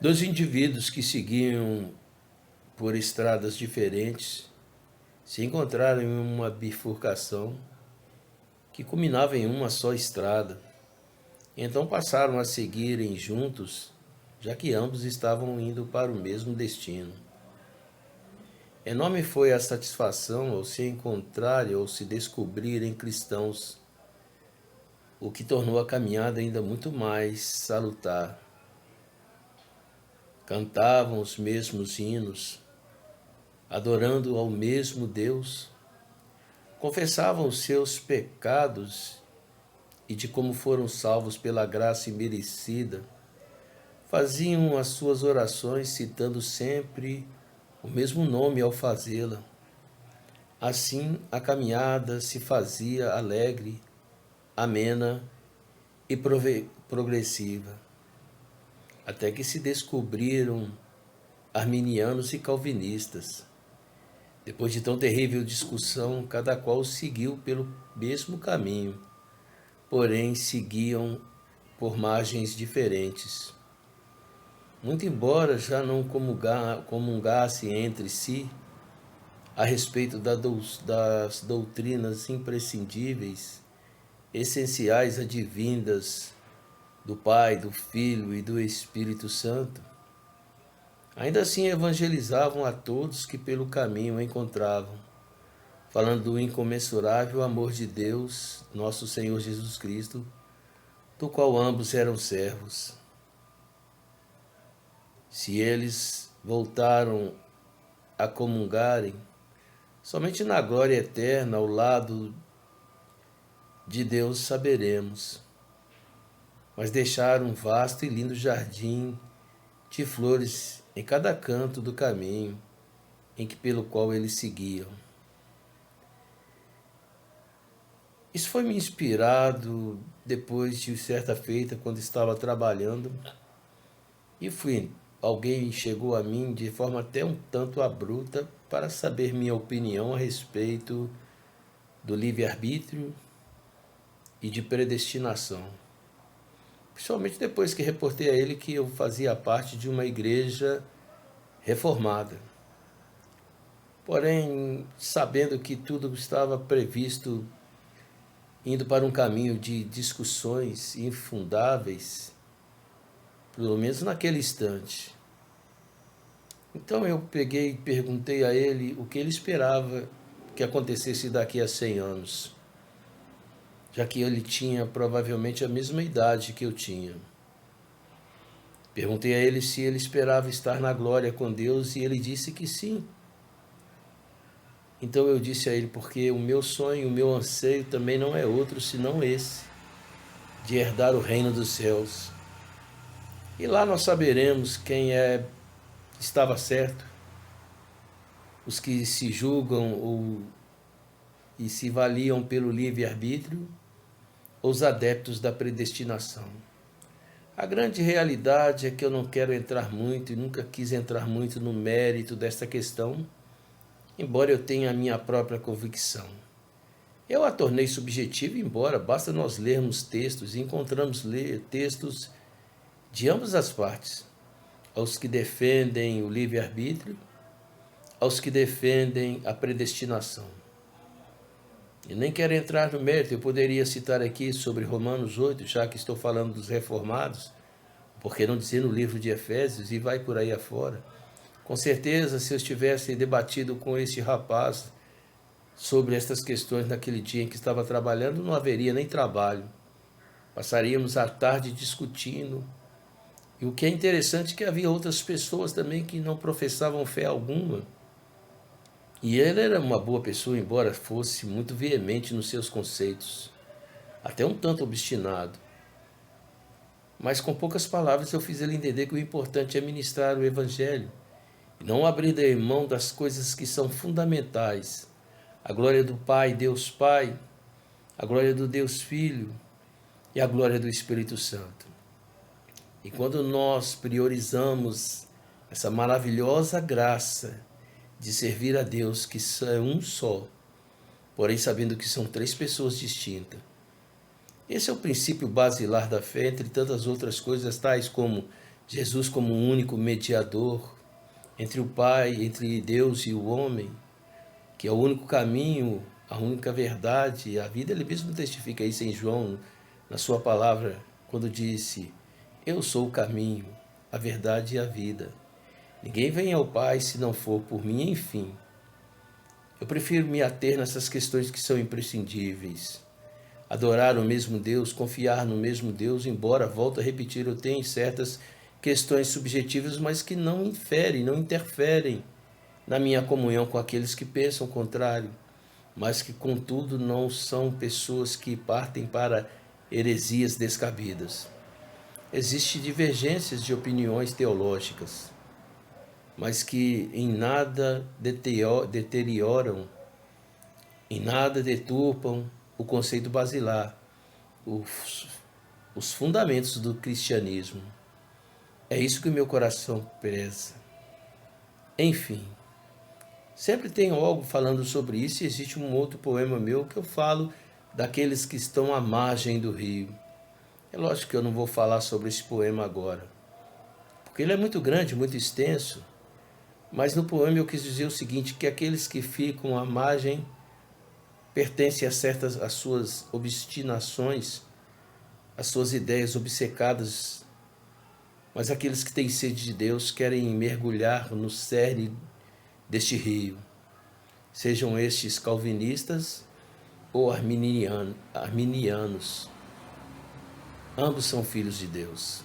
Dois indivíduos que seguiam por estradas diferentes se encontraram em uma bifurcação que culminava em uma só estrada. Então passaram a seguirem juntos, já que ambos estavam indo para o mesmo destino. Enorme foi a satisfação ao se encontrarem ou se descobrirem cristãos, o que tornou a caminhada ainda muito mais salutar. Cantavam os mesmos hinos, adorando ao mesmo Deus, confessavam os seus pecados e de como foram salvos pela graça imerecida, faziam as suas orações citando sempre o mesmo nome ao fazê-la. Assim a caminhada se fazia alegre, amena e progressiva, até que se descobriram arminianos e calvinistas. Depois de tão terrível discussão, cada qual seguiu pelo mesmo caminho, porém seguiam por margens diferentes. Muito embora já não comungassem entre si a respeito das doutrinas imprescindíveis, essenciais advindas do Pai, do Filho e do Espírito Santo, ainda assim evangelizavam a todos que pelo caminho encontravam, falando do incomensurável amor de Deus, nosso Senhor Jesus Cristo, do qual ambos eram servos. Se eles voltaram a comungarem, somente na glória eterna, ao lado de Deus, saberemos. Mas deixaram um vasto e lindo jardim de flores em cada canto do caminho pelo qual eles seguiam. Isso foi me inspirado depois de certa feita, quando estava trabalhando, e alguém chegou a mim de forma até um tanto abrupta para saber minha opinião a respeito do livre-arbítrio e de predestinação. Principalmente depois que reportei a ele que eu fazia parte de uma igreja reformada. Porém, sabendo que tudo estava previsto indo para um caminho de discussões infundáveis, pelo menos naquele instante. Então eu peguei e perguntei a ele o que ele esperava que acontecesse daqui a 100 anos, já que ele tinha provavelmente a mesma idade que eu tinha. Perguntei a ele se ele esperava estar na glória com Deus e ele disse que sim. Então eu disse a ele, porque o meu sonho, o meu anseio também não é outro senão esse, de herdar o reino dos céus. E lá nós saberemos quem estava certo, os que se julgam e se valiam pelo livre-arbítrio, ou os adeptos da predestinação. A grande realidade é que eu não quero entrar muito e nunca quis entrar muito no mérito desta questão, embora eu tenha a minha própria convicção. Eu a tornei subjetiva, embora basta nós lermos textos e encontramos textos de ambas as partes, aos que defendem o livre-arbítrio, aos que defendem a predestinação. E nem quero entrar no mérito, eu poderia citar aqui sobre Romanos 8, já que estou falando dos reformados, por que não dizer no livro de Efésios, e vai por aí afora. Com certeza, se eu tivesse debatido com este rapaz sobre estas questões naquele dia em que estava trabalhando, não haveria nem trabalho. Passaríamos a tarde discutindo. E o que é interessante é que havia outras pessoas também que não professavam fé alguma. E ele era uma boa pessoa, embora fosse muito veemente nos seus conceitos, até um tanto obstinado. Mas com poucas palavras eu fiz ele entender que o importante é ministrar o Evangelho, e não abrir mão das coisas que são fundamentais. A glória do Pai, Deus Pai, a glória do Deus Filho e a glória do Espírito Santo. E quando nós priorizamos essa maravilhosa graça de servir a Deus, que é um só, porém sabendo que são três pessoas distintas. Esse é o princípio basilar da fé, entre tantas outras coisas, tais como Jesus como o único mediador entre o Pai, entre Deus e o homem, que é o único caminho, a única verdade, a vida. Ele mesmo testifica isso em João, na sua palavra, quando disse: eu sou o caminho, a verdade e a vida. Ninguém vem ao Pai se não for por mim, enfim. Eu prefiro me ater nessas questões que são imprescindíveis. Adorar o mesmo Deus, confiar no mesmo Deus, embora, volto a repetir, eu tenho certas questões subjetivas, mas que não inferem, não interferem na minha comunhão com aqueles que pensam o contrário, mas que, contudo, não são pessoas que partem para heresias descabidas. Existem divergências de opiniões teológicas, mas que em nada deterioram, em nada deturpam o conceito basilar, os fundamentos do cristianismo. É isso que o meu coração preza. Enfim, sempre tenho algo falando sobre isso, e existe um outro poema meu que eu falo daqueles que estão à margem do rio. É lógico que eu não vou falar sobre esse poema agora, porque ele é muito grande, muito extenso, mas no poema eu quis dizer o seguinte, que aqueles que ficam à margem pertencem a certas, às suas obstinações, às suas ideias obcecadas, mas aqueles que têm sede de Deus querem mergulhar no cerne deste rio, sejam estes calvinistas ou arminianos. Ambos são filhos de Deus.